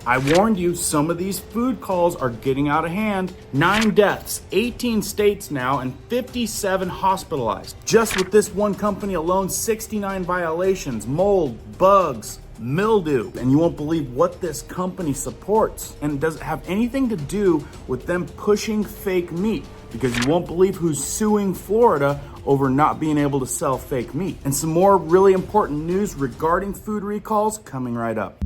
I warned you, some of these food calls are getting out of hand. 9 deaths, 18 states now, and 57 hospitalized. Just with this one company alone, 69 violations, mold, bugs, mildew. And you won't believe what this company supports. And it doesn't have anything to do with them pushing fake meat, because you won't believe who's suing Florida over not being able to sell fake meat. And some more really important news regarding food recalls coming right up.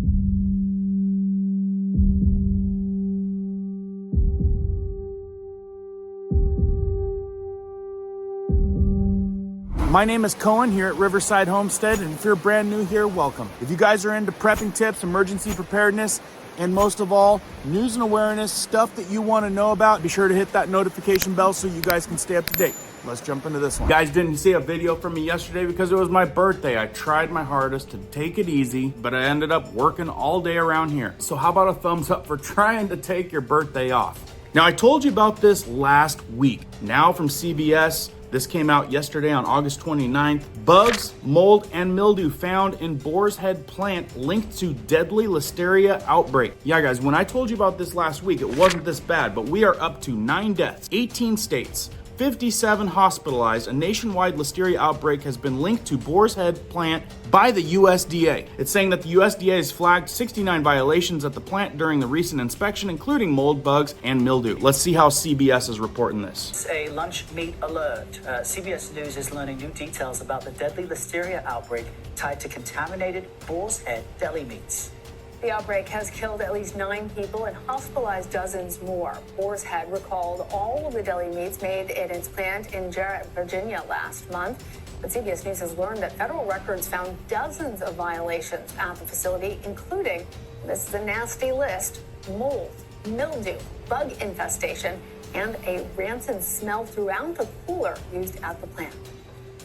My name is Cohen here at Riverside Homestead, and if you're brand new here, welcome. If you guys are into prepping tips, emergency preparedness, and most of all, news and awareness, stuff that you want to know about, be sure to hit that notification bell so you guys can stay up to date. Let's jump into this one. You guys didn't see a video from me yesterday because it was my birthday. I tried my hardest to take it easy, but I ended up working all day around here. So how about a thumbs up for trying to take your birthday off? Now, I told you about this last week. Now from CBS, this came out yesterday on August 29th. Bugs, mold, and mildew found in Boar's Head plant linked to deadly listeria outbreak. Yeah, guys, when I told you about this last week, it wasn't this bad, but we are up to 9 deaths, 18 states, 57 hospitalized. A nationwide listeria outbreak has been linked to Boar's Head plant by the USDA. It's saying that the USDA has flagged 69 violations at the plant during the recent inspection, including mold, bugs, and mildew. Let's see how CBS is reporting this. It's a lunch meat alert. CBS News is learning new details about the deadly listeria outbreak tied to contaminated Boar's Head deli meats. The outbreak has killed at least 9 people and hospitalized dozens more. Boar's Head recalled all of the deli meats made at its plant in Jarratt, Virginia last month. But CBS News has learned that federal records found dozens of violations at the facility, including, this is a nasty list, mold, mildew, bug infestation, and a rancid smell throughout the cooler used at the plant.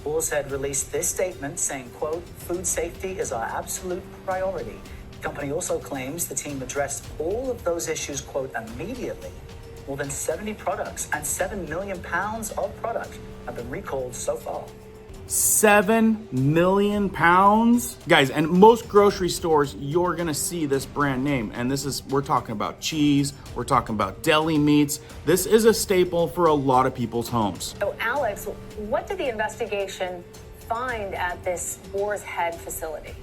Boar's Head released this statement saying, quote, "Food safety is our absolute priority." The company also claims the team addressed all of those issues, quote, "immediately." More than 70 products and 7 million pounds of product have been recalled so far. 7 million pounds? Guys, and most grocery stores, you're gonna see this brand name. And we're talking about cheese, we're talking about deli meats. This is a staple for a lot of people's homes. So Alex, what did the investigation find at this Boar's Head facility?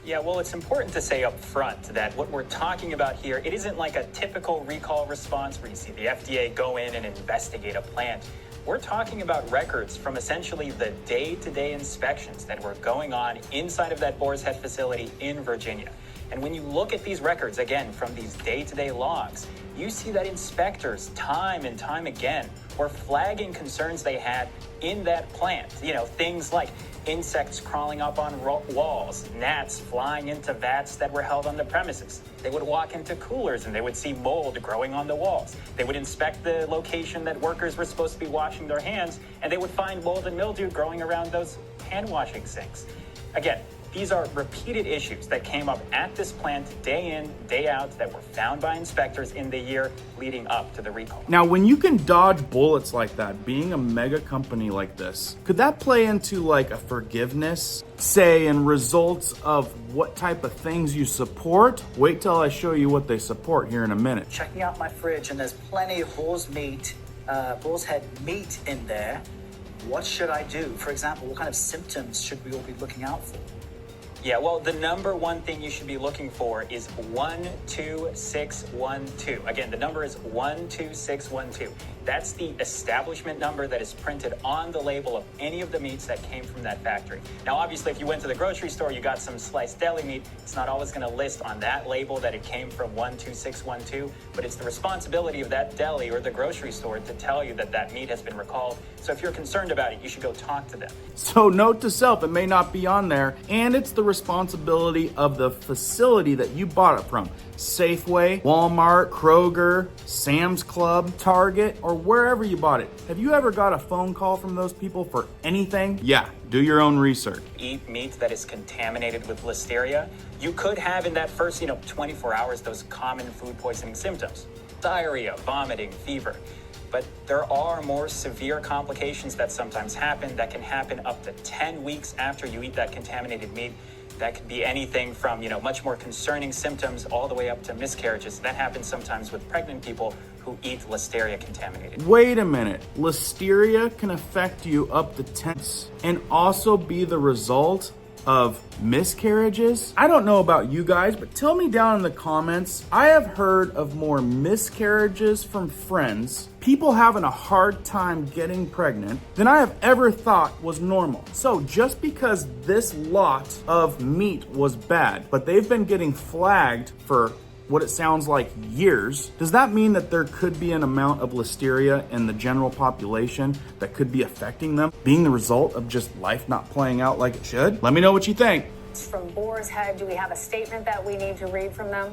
Yeah, well, it's important to say up front that what we're talking about here, it isn't like a typical recall response where you see the FDA go in and investigate a plant. We're talking about records from essentially the day-to-day inspections that were going on inside of that Boar's Head facility in Virginia. And when you look at these records, again, from these day-to-day logs, you see that inspectors time and time again were flagging concerns they had in that plant. You know, things like insects crawling up on walls, gnats flying into vats that were held on the premises. They would walk into coolers and they would see mold growing on the walls. They would inspect the location that workers were supposed to be washing their hands, and they would find mold and mildew growing around those hand washing sinks. Again, these are repeated issues that came up at this plant day in, day out, that were found by inspectors in the year leading up to the recall. Now, when you can dodge bullets like that, being a mega company like this, could that play into like a forgiveness, say, and results of what type of things you support? Wait till I show you what they support here in a minute. Checking out my fridge, and there's plenty of Boar's Head meat in there. What should I do? For example, what kind of symptoms should we all be looking out for? Yeah, well, the number one thing you should be looking for is 12612. Again, the number is 12612. That's the establishment number that is printed on the label of any of the meats that came from that factory. Now, obviously, if you went to the grocery store, you got some sliced deli meat, it's not always going to list on that label that it came from 12612, but it's the responsibility of that deli or the grocery store to tell you that that meat has been recalled. So if you're concerned about it, you should go talk to them. So note to self, it may not be on there, and it's the responsibility of the facility that you bought it from. Safeway, Walmart, Kroger, Sam's Club, Target, or wherever you bought it. Have you ever got a phone call from those people for anything? Yeah, do your own research. Eat meat that is contaminated with listeria, you could have in that first, 24 hours, those common food poisoning symptoms. Diarrhea, vomiting, fever. But there are more severe complications that sometimes happen that can happen up to 10 weeks after you eat that contaminated meat. That could be anything from, much more concerning symptoms all the way up to miscarriages. That happens sometimes with pregnant people who eat listeria contaminated. Wait a minute. Listeria can affect you up to 10 and also be the result of miscarriages? I don't know about you guys, but tell me down in the comments. I have heard of more miscarriages from friends, people having a hard time getting pregnant, than I have ever thought was normal. So just because this lot of meat was bad, but they've been getting flagged for what it sounds like years, does that mean that there could be an amount of listeria in the general population that could be affecting them, being the result of just life not playing out like it should? Let me know what you think. From Boar's Head, do we have a statement that we need to read from them?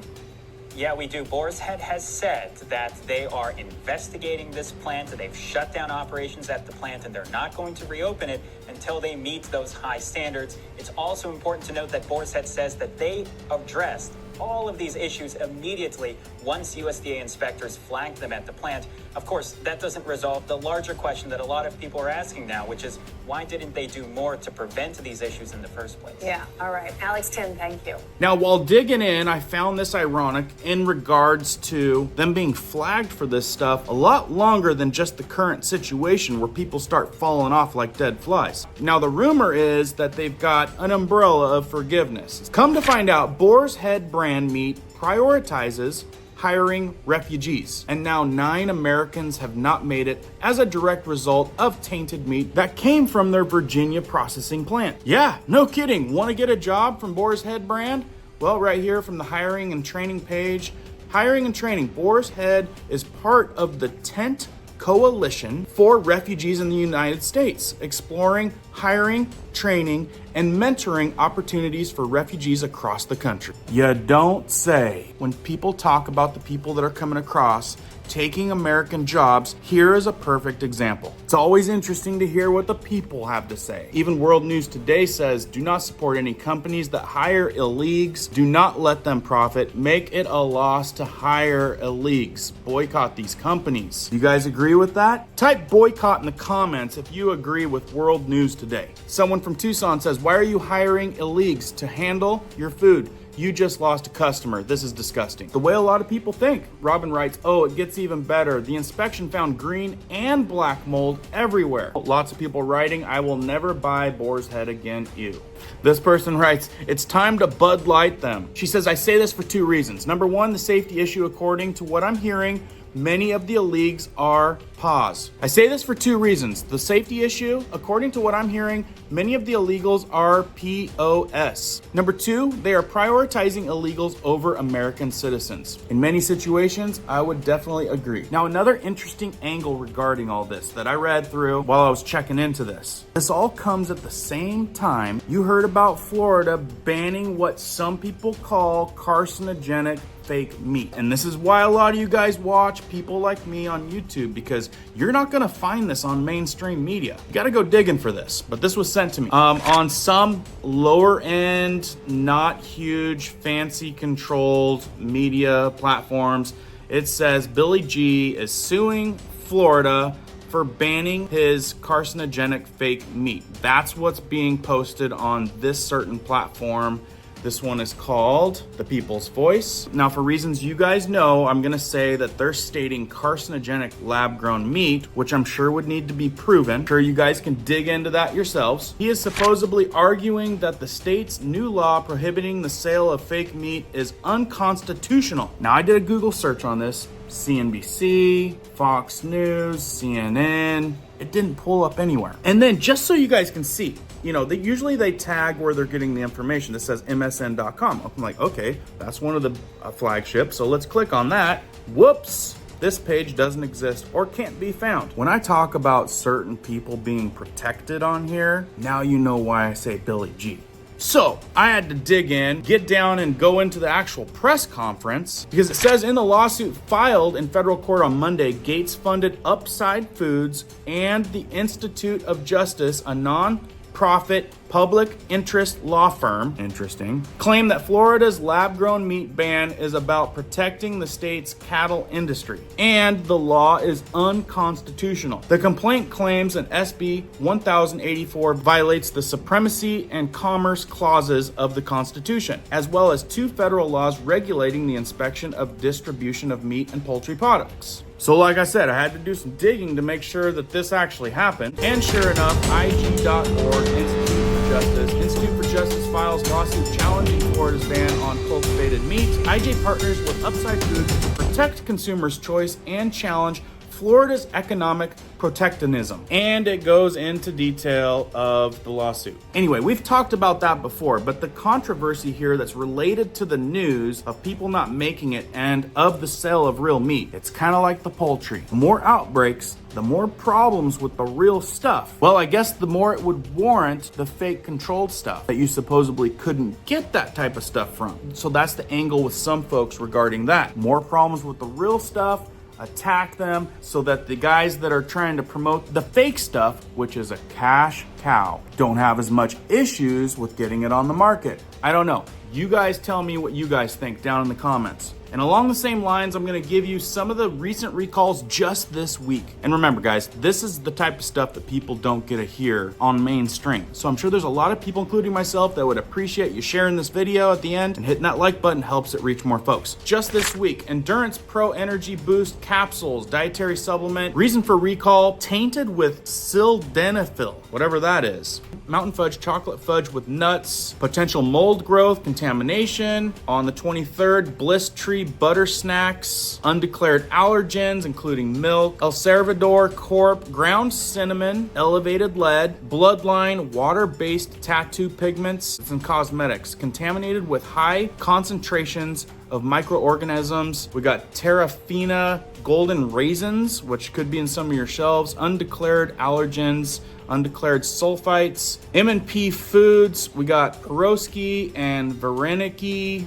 Yeah, we do. Boar's Head has said that they are investigating this plant, they've shut down operations at the plant, and they're not going to reopen it until they meet those high standards. It's also important to note that Boar's Head says that they addressed all of these issues immediately once USDA inspectors flagged them at the plant. Of course, that doesn't resolve the larger question that a lot of people are asking now, which is why didn't they do more to prevent these issues in the first place? Yeah, all right. Alex, Tim, thank you. Now, while digging in, I found this ironic in regards to them being flagged for this stuff a lot longer than just the current situation where people start falling off like dead flies. Now, the rumor is that they've got an umbrella of forgiveness. Come to find out, Boar's Head brand meat prioritizes hiring refugees, and now 9 Americans have not made it as a direct result of tainted meat that came from their Virginia processing plant. Yeah, no kidding. Want to get a job from Boar's Head brand? Well, right here from the hiring and training page, hiring and training, Boar's Head is part of the Tent Coalition for Refugees in the United States, exploring, hiring, training, and mentoring opportunities for refugees across the country. You don't say. When people talk about the people that are coming across, taking American jobs, here is a perfect example. It's always interesting to hear what the people have to say. Even World News Today says, do not support any companies that hire illegals. Do not let them profit. Make it a loss to hire illegals. Boycott these companies. You guys agree with that? Type boycott in the comments if you agree with World News Today. Someone from Tucson says, why are you hiring illegals to handle your food? You just lost a customer. This is disgusting. The way a lot of people think. Robin writes, oh, it gets even better. The inspection found green and black mold everywhere. Lots of people writing, I will never buy Boar's Head again, ew. This person writes, it's time to Bud Light them. She says, I say this for 2 reasons. Number 1, the safety issue, according to what I'm hearing, many of the illegals are pause. I say this for 2 reasons. The safety issue, according to what I'm hearing, many of the illegals are POS. Number 2, they are prioritizing illegals over American citizens. In many situations, I would definitely agree. Now, another interesting angle regarding all this that I read through while I was checking into this. This all comes at the same time you heard about Florida banning what some people call carcinogenic fake meat. And this is why a lot of you guys watch people like me on YouTube, because you're not gonna find this on mainstream media. You gotta go digging for this, but this was sent to me. On some lower end, not huge, fancy controlled media platforms, it says Billy G is suing Florida for banning his carcinogenic fake meat. That's what's being posted on this certain platform. This one is called The People's Voice. Now, for reasons you guys know, I'm gonna say that they're stating carcinogenic lab-grown meat, which I'm sure would need to be proven. I'm sure you guys can dig into that yourselves. He is supposedly arguing that the state's new law prohibiting the sale of fake meat is unconstitutional. Now, I did a Google search on this. CNBC, Fox News, CNN. It didn't pull up anywhere. And then just so you guys can see, usually they tag where they're getting the information that says msn.com. I'm like, okay, that's one of the flagships. So let's click on that. Whoops. This page doesn't exist or can't be found. When I talk about certain people being protected on here, now you know why I say Billy G. So I had to dig in, get down and go into the actual press conference, because it says in the lawsuit filed in federal court on Monday, Gates funded Upside Foods and the Institute of Justice, a non-profit public interest law firm, interesting, claimed that Florida's lab-grown meat ban is about protecting the state's cattle industry, and the law is unconstitutional. The complaint claims an SB 1084 violates the supremacy and commerce clauses of the Constitution, as well as 2 federal laws regulating the inspection of distribution of meat and poultry products. So like I said, I had to do some digging to make sure that this actually happened. And sure enough, IG.org, Institute for Justice files lawsuit challenging Florida's ban on cultivated meat. IJ partners with Upside Foods to protect consumers' choice and challenge Florida's economic protectionism. And it goes into detail of the lawsuit. Anyway, we've talked about that before, but the controversy here that's related to the news of people not making it and of the sale of real meat, it's kind of like the poultry. The more outbreaks, the more problems with the real stuff. Well, I guess the more it would warrant the fake controlled stuff that you supposedly couldn't get that type of stuff from. So that's the angle with some folks regarding that. More problems with the real stuff, attack them so that the guys that are trying to promote the fake stuff, which is a cash cow, don't have as much issues with getting it on the market. I don't know. You guys tell me what you guys think down in the comments. And along the same lines, I'm gonna give you some of the recent recalls just this week. And remember guys, this is the type of stuff that people don't get to hear on mainstream. So I'm sure there's a lot of people, including myself, that would appreciate you sharing this video at the end, and hitting that like button helps it reach more folks. Just this week, Endurance Pro Energy Boost capsules, dietary supplement, reason for recall, tainted with sildenafil, whatever that is. Mountain Fudge chocolate fudge with nuts, potential mold growth, contamination. On the 23rd, Bliss Tree butter snacks, undeclared allergens including milk, El Salvador Corp, ground cinnamon, elevated lead, bloodline, water-based tattoo pigments, and cosmetics, contaminated with high concentrations of microorganisms. We got Terrafina golden raisins, which could be in some of your shelves, undeclared allergens, undeclared sulfites, M&P Foods. We got Peroski and Vareniki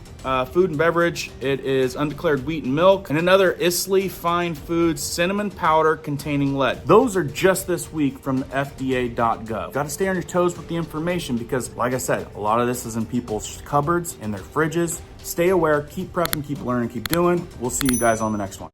food and beverage. It is undeclared wheat and milk, and another Isley Fine Foods cinnamon powder containing lead. Those are just this week from the FDA.gov. Got to stay on your toes with the information because, like I said, a lot of this is in people's cupboards, in their fridges. Stay aware, keep prepping, keep learning, keep doing. We'll see you guys on the next one.